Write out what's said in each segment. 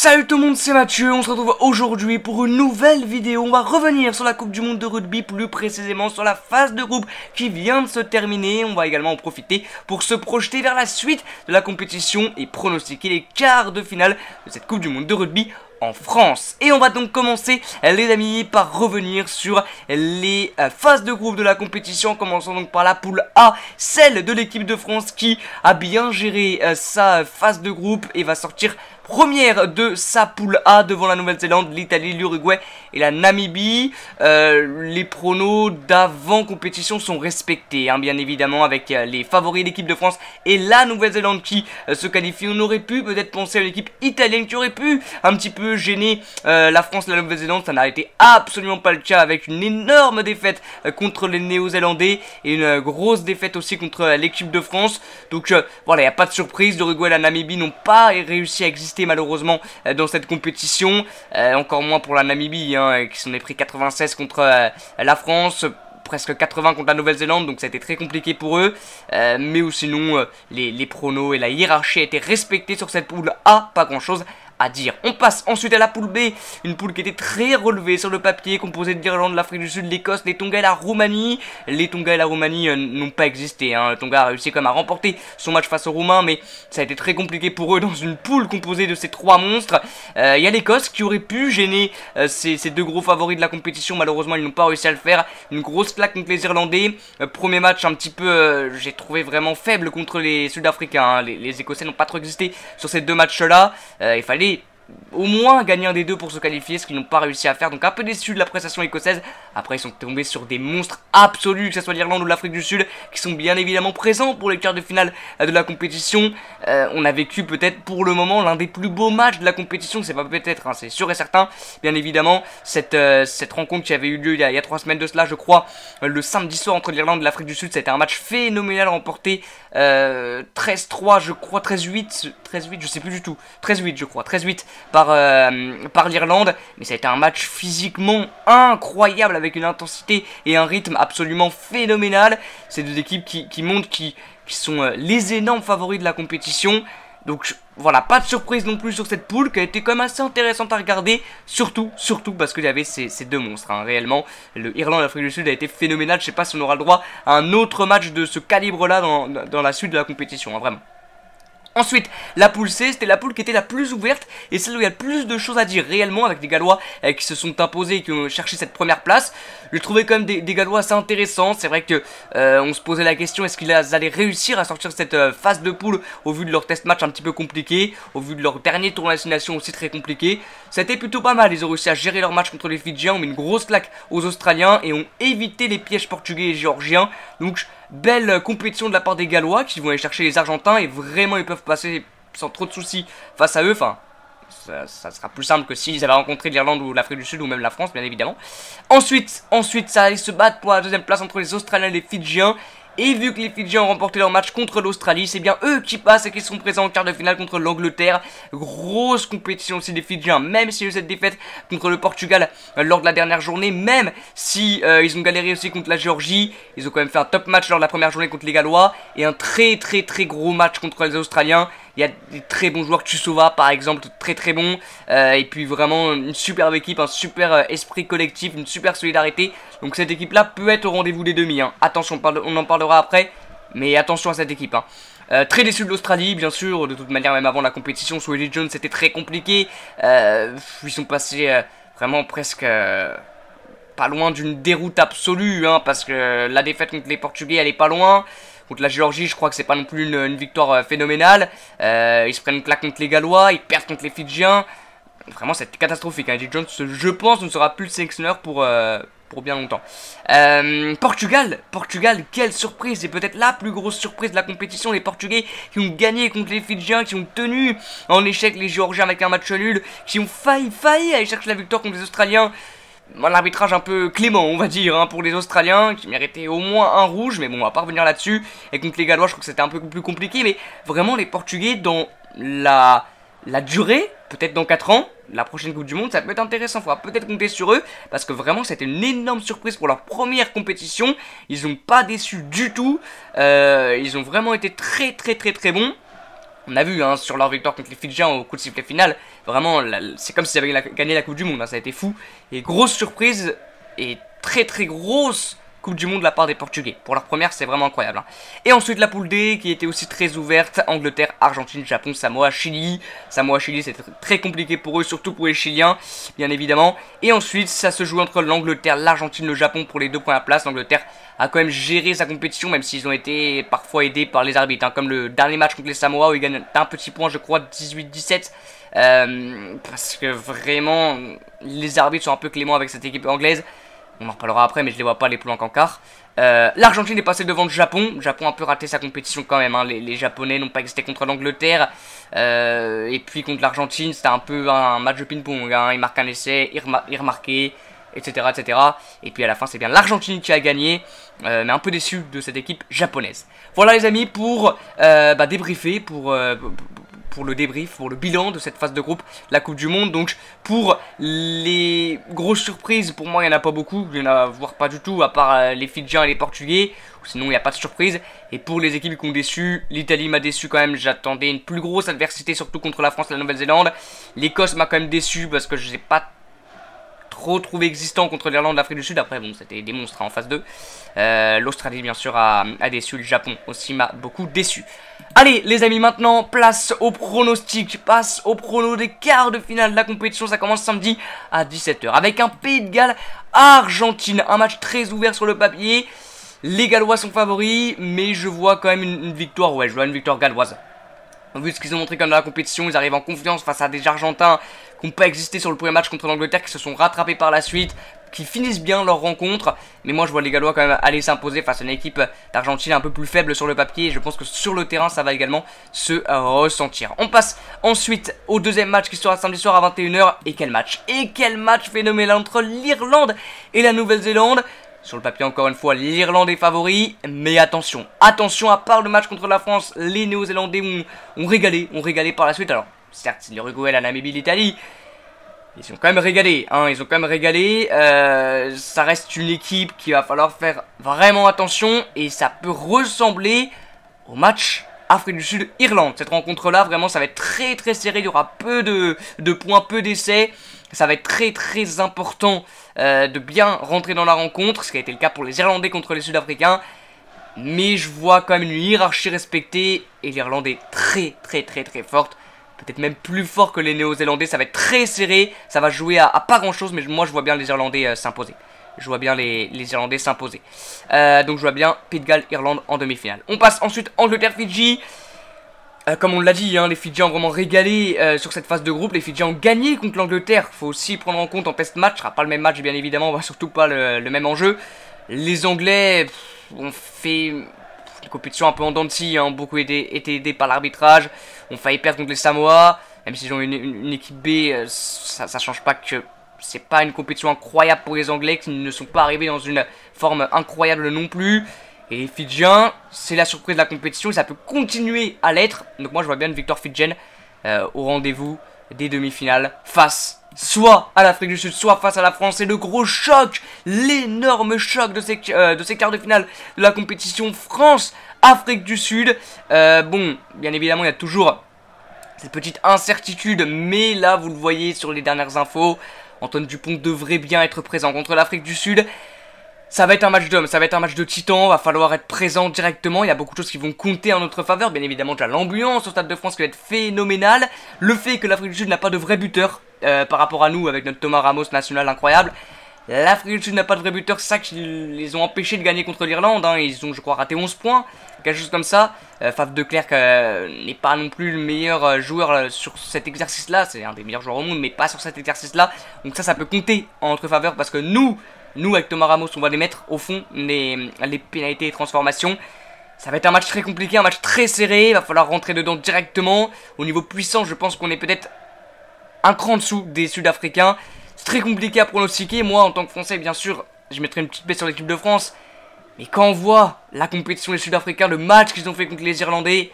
Salut tout le monde, c'est Mathieu, on se retrouve aujourd'hui pour une nouvelle vidéo. On va revenir sur la Coupe du Monde de rugby, plus précisément sur la phase de groupe qui vient de se terminer. On va également en profiter pour se projeter vers la suite de la compétition et pronostiquer les quarts de finale de cette Coupe du Monde de rugby en France. Et on va donc commencer les amis par revenir sur les phases de groupe de la compétition, en commençant donc par la poule A, celle de l'équipe de France qui a bien géré sa phase de groupe et va sortir première de sa poule A devant la Nouvelle-Zélande, l'Italie, l'Uruguay et la Namibie. Les pronos d'avant compétition sont respectés, hein, bien évidemment, avec les favoris de l'équipe de France et la Nouvelle-Zélande qui se qualifie. On aurait pu peut-être penser à l'équipe italienne qui aurait pu un petit peu gêner la France et la Nouvelle-Zélande. Ça n'a été absolument pas le cas, avec une énorme défaite contre les Néo-Zélandais et une grosse défaite aussi contre l'équipe de France. Donc voilà, il n'y a pas de surprise. L'Uruguay et la Namibie n'ont pas réussi à exister malheureusement dans cette compétition, encore moins pour la Namibie, hein, qui s'en est pris 96 contre la France, presque 80 contre la Nouvelle-Zélande, donc ça a été très compliqué pour eux, mais ou sinon les pronos et la hiérarchie a été respectée sur cette poule A, pas grand chose à dire. On passe ensuite à la poule B, une poule qui était très relevée sur le papier, composée de l'Irlande, l'Afrique du Sud, l'Écosse, les Tonga et la Roumanie. Les Tonga et la Roumanie n'ont pas existé, hein. Le Tonga a réussi quand même à remporter son match face aux Roumains, mais ça a été très compliqué pour eux dans une poule composée de ces trois monstres. Il y a l'Écosse qui aurait pu gêner ces deux gros favoris de la compétition, malheureusement ils n'ont pas réussi à le faire. Une grosse claque contre les Irlandais, premier match un petit peu, j'ai trouvé vraiment faible contre les Sud-Africains, hein. Les Écossais n'ont pas trop existé sur ces deux matchs là. Il fallait au moins gagner un des deux pour se qualifier, ce qu'ils n'ont pas réussi à faire. Donc un peu déçu de la prestation écossaise. Après ils sont tombés sur des monstres absolus, que ce soit l'Irlande ou l'Afrique du Sud, qui sont bien évidemment présents pour les quarts de finale de la compétition. On a vécu peut-être pour le moment l'un des plus beaux matchs de la compétition. C'est pas peut-être, hein, c'est sûr et certain. Bien évidemment cette rencontre qui avait eu lieu il y a 3 semaines de cela, je crois, le samedi soir entre l'Irlande et l'Afrique du Sud, c'était un match phénoménal, remporté 13-3 je crois, 13-8, je sais plus du tout, 13-8 je crois, 13-8 par l'Irlande. Mais ça a été un match physiquement incroyable, avec une intensité et un rythme absolument phénoménal. C'est deux équipes qui montrent qui sont les énormes favoris de la compétition. Donc voilà, pas de surprise non plus sur cette poule, qui a été quand même assez intéressante à regarder, surtout parce qu'il y avait ces deux monstres, hein. Réellement, le Irlande et l'Afrique du Sud a été phénoménal. Je sais pas si on aura le droit à un autre match de ce calibre là dans la suite de la compétition, hein, vraiment. Ensuite, la poule C, c'était la poule qui était la plus ouverte et celle où il y a le plus de choses à dire réellement, avec des Gallois qui se sont imposés et qui ont cherché cette première place. Je trouvais quand même des Gallois assez intéressants. C'est vrai que on se posait la question, est-ce qu'ils allaient réussir à sortir cette phase de poule au vu de leur test match un petit peu compliqué, au vu de leur dernier tournoi de destination aussi très compliqué. C'était plutôt pas mal, ils ont réussi à gérer leur match contre les Fidjiens, ont mis une grosse claque aux Australiens et ont évité les pièges portugais et géorgiens. Donc belle compétition de la part des Gallois qui vont aller chercher les Argentins, et vraiment ils peuvent passer sans trop de soucis face à eux. Enfin, ça sera plus simple que s'ils avaient rencontré l'Irlande ou l'Afrique du Sud ou même la France, bien évidemment. Ensuite ça allait se battre pour la deuxième place entre les Australiens et les Fidjiens. Et vu que les Fidjiens ont remporté leur match contre l'Australie, c'est bien eux qui passent et qui seront présents en quart de finale contre l'Angleterre. Grosse compétition aussi des Fidjiens, même s'il y a eu cette défaite contre le Portugal lors de la dernière journée, même si ils ont galéré aussi contre la Géorgie. Ils ont quand même fait un top match lors de la première journée contre les Gallois, et un très gros match contre les Australiens. Il y a des très bons joueurs, Tusova par exemple, très bon, et puis vraiment une superbe équipe, un super esprit collectif, une super solidarité. Donc cette équipe là peut être au rendez-vous des demi, hein. Attention, on en parlera après, mais attention à cette équipe, hein. Très déçu de l'Australie, bien sûr. De toute manière, même avant la compétition, sous Eddie Jones, c'était très compliqué. Ils sont passés vraiment presque pas loin d'une déroute absolue, hein, parce que la défaite contre les Portugais, elle est pas loin. Contre la Géorgie, je crois que c'est pas non plus une victoire phénoménale. Ils se prennent une claque contre les Gallois, ils perdent contre les Fidjiens. Vraiment, c'est catastrophique, hein. Eddie Jones, je pense, ne sera plus le sélectionneur pour bien longtemps. Portugal, quelle surprise! C'est peut-être la plus grosse surprise de la compétition. Les Portugais qui ont gagné contre les Fidjiens, qui ont tenu en échec les Géorgiens avec un match nul, qui ont failli aller chercher la victoire contre les Australiens. Un arbitrage un peu clément, on va dire, hein, pour les Australiens, qui méritaient au moins un rouge, mais bon, on va pas revenir là-dessus. Et contre les Gallois, je crois que c'était un peu plus compliqué, mais vraiment, les Portugais, dans la durée, peut-être dans 4 ans, la prochaine Coupe du Monde, ça peut être intéressant. Il faudra peut-être compter sur eux, parce que vraiment, c'était une énorme surprise pour leur première compétition. Ils n'ont pas déçu du tout. Ils ont vraiment été très bons. On a vu hein, sur leur victoire contre les Fidjiens au coup de sifflet final, vraiment c'est comme s'ils avaient gagné la Coupe du Monde, hein, ça a été fou. Et grosse surprise et très très grosse Coupe du Monde de la part des Portugais. Pour leur première, c'est vraiment incroyable. Hein. Et ensuite la poule D qui était aussi très ouverte, Angleterre, Argentine, Japon, Samoa, Chili. Samoa, Chili, c'était très compliqué pour eux, surtout pour les Chiliens, bien évidemment. Et ensuite, ça se joue entre l'Angleterre, l'Argentine, le Japon pour les 2 premières places. L'Angleterre a quand même géré sa compétition, même s'ils ont été parfois aidés par les arbitres. Hein, comme le dernier match contre les Samoa où ils gagnent d'un petit point, je crois, 18-17. Parce que vraiment, les arbitres sont un peu cléments avec cette équipe anglaise. On en reparlera après, mais je les vois pas les plus loin qu'en quart. L'Argentine est passée devant le Japon. Le Japon a un peu raté sa compétition quand même. Hein. Les Japonais n'ont pas existé contre l'Angleterre. Et puis contre l'Argentine, c'était un peu un match de ping-pong. Hein. Ils marquent un essai, ils remarquaient, etc., etc. Et puis à la fin, c'est bien l'Argentine qui a gagné. Mais un peu déçu de cette équipe japonaise. Voilà les amis pour débriefer, pour le débrief, pour le bilan de cette phase de groupe, la Coupe du Monde. Donc pour les grosses surprises, pour moi il n'y en a pas beaucoup, il n'y en a voire pas du tout, à part les Fidjiens et les Portugais, sinon il n'y a pas de surprise. Et pour les équipes qui ont déçu, l'Italie m'a déçu quand même, j'attendais une plus grosse adversité, surtout contre la France et la Nouvelle-Zélande. L'Écosse m'a quand même déçu parce que je ne l'ai pas trop trouvé existant contre l'Irlande, l'Afrique du Sud. Après bon, c'était des monstres hein, en phase 2. L'Australie bien sûr a déçu, le Japon aussi m'a beaucoup déçu. Allez les amis, maintenant place au pronostic, passe au prono des quarts de finale de la compétition. Ça commence samedi à 17 h avec un Pays de Galles Argentine, un match très ouvert sur le papier. Les Gallois sont favoris, mais je vois quand même une victoire, ouais je vois une victoire galloise. Vu ce qu'ils ont montré comme dans la compétition, ils arrivent en confiance face à des Argentins qui n'ont pas existé sur le premier match contre l'Angleterre, qui se sont rattrapés par la suite, qui finissent bien leur rencontre. Mais moi je vois les Gallois quand même aller s'imposer face à une équipe d'Argentine un peu plus faible sur le papier. Et je pense que sur le terrain ça va également se ressentir. On passe ensuite au deuxième match qui sera samedi soir à 21 h. Et quel match phénoménal entre l'Irlande et la Nouvelle-Zélande. Sur le papier, encore une fois, l'Irlande est favori, mais attention, à part le match contre la France, les Néo-Zélandais ont régalé par la suite. Alors, certes, l'Uruguay, la Namibie, l'Italie, ils ont quand même régalé, hein, ça reste une équipe qu'il va falloir faire vraiment attention, et ça peut ressembler au match Afrique du Sud, Irlande. Cette rencontre-là, vraiment, ça va être très très serré, il y aura peu de points, peu d'essais. Ça va être très très important de bien rentrer dans la rencontre, ce qui a été le cas pour les Irlandais contre les Sud-Africains. Mais je vois quand même une hiérarchie respectée et l'Irlande est très très très très forte. Peut-être même plus fort que les Néo-Zélandais, ça va être très serré, ça va jouer à pas grand-chose, mais moi je vois bien les Irlandais s'imposer. Je vois bien les Irlandais s'imposer. Donc je vois bien Pays de Galles, Irlande en demi-finale. On passe ensuite Angleterre-Fidji. Comme on l'a dit, hein, les Fidjiens ont vraiment régalé sur cette phase de groupe. Les Fidjiens ont gagné contre l'Angleterre. Faut aussi prendre en compte en test match. Ce sera pas le même match, bien évidemment. Surtout pas le même enjeu. Les Anglais ont fait une compétition un peu en dents de scie. Hein, beaucoup été aidés par l'arbitrage. On failli perdre contre les Samoa. Même s'ils ont une équipe B, ça change pas que c'est pas une compétition incroyable pour les Anglais, qui ne sont pas arrivés dans une forme incroyable non plus. Et les Fidjiens, c'est la surprise de la compétition et ça peut continuer à l'être. Donc moi je vois bien une victoire fidjienne au rendez-vous des demi-finales face soit à l'Afrique du Sud, soit face à la France. Et le gros choc, l'énorme choc de ces quarts de finale de la compétition France-Afrique du Sud. Bon, bien évidemment il y a toujours cette petite incertitude, mais là vous le voyez sur les dernières infos, Antoine Dupont devrait bien être présent contre l'Afrique du Sud. Ça va être un match d'hommes, ça va être un match de titans, va falloir être présent directement, il y a beaucoup de choses qui vont compter en notre faveur, bien évidemment déjà l'ambiance au Stade de France qui va être phénoménale, le fait que l'Afrique du Sud n'a pas de vrai buteur par rapport à nous avec notre Thomas Ramos national incroyable. L'Afrique du Sud n'a pas de vrai buteur, c'est ça qui les ont empêchés de gagner contre l'Irlande, hein. Ils ont je crois raté 11 points, quelque chose comme ça. Faf de Klerk n'est pas non plus le meilleur joueur sur cet exercice là, c'est un des meilleurs joueurs au monde mais pas sur cet exercice là, donc ça peut compter en notre faveur parce que nous avec Thomas Ramos on va les mettre au fond les pénalités et transformations. Ça va être un match très compliqué, un match très serré, il va falloir rentrer dedans directement. Au niveau puissance je pense qu'on est peut-être un cran en dessous des Sud-Africains. C'est très compliqué à pronostiquer, moi en tant que Français bien sûr je mettrai une petite baisse sur l'équipe de France. Mais quand on voit la compétition des Sud-Africains, le match qu'ils ont fait contre les Irlandais,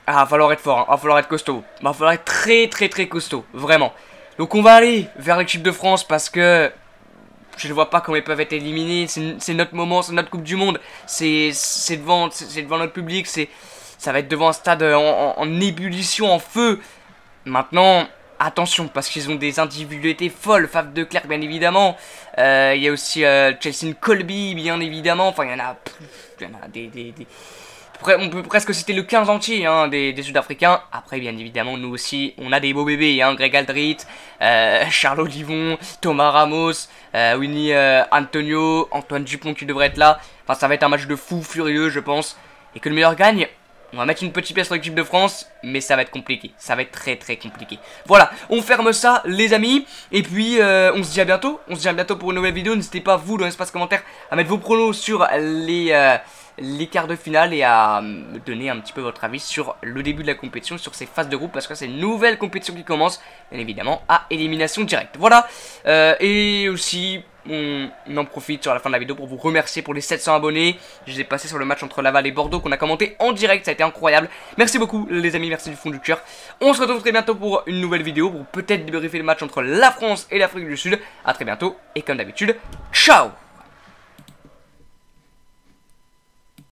va falloir être fort, hein, va falloir être costaud, va falloir être très très très costaud, vraiment. Donc on va aller vers l'équipe de France parce que je ne vois pas comment ils peuvent être éliminés, c'est notre moment, c'est notre Coupe du Monde, c'est devant notre public, Ça va être devant un stade en ébullition, en feu. Maintenant, attention, parce qu'ils ont des individualités folles. Faf de Klerk, bien évidemment. Il y a aussi Chelsea Colby, bien évidemment. Enfin, il y en a des... On peut presque citer le 15 entier hein, des Sud-Africains. Après, bien évidemment, nous aussi, on a des beaux bébés. Hein, Greg Aldrit, Charles Olivon, Thomas Ramos, Winnie Antonio, Antoine Dupont qui devrait être là. Enfin, ça va être un match de fou furieux, je pense. Et que le meilleur gagne. On va mettre une petite pièce sur l'équipe de France, mais ça va être compliqué. Ça va être très très compliqué. Voilà, on ferme ça les amis. Et puis on se dit à bientôt. On se dit à bientôt pour une nouvelle vidéo. N'hésitez pas vous dans l'espace commentaire à mettre vos pronos sur les quarts de finale et à me donner un petit peu votre avis sur le début de la compétition, sur ces phases de groupe, parce que c'est une nouvelle compétition qui commence, bien évidemment, à élimination directe. Voilà, et aussi, on en profite sur la fin de la vidéo pour vous remercier pour les 700 abonnés. Je les ai passés sur le match entre Laval et Bordeaux qu'on a commenté en direct, ça a été incroyable. Merci beaucoup les amis, merci du fond du cœur. On se retrouve très bientôt pour une nouvelle vidéo, pour peut-être débriefer le match entre la France et l'Afrique du Sud. A très bientôt, et comme d'habitude, ciao!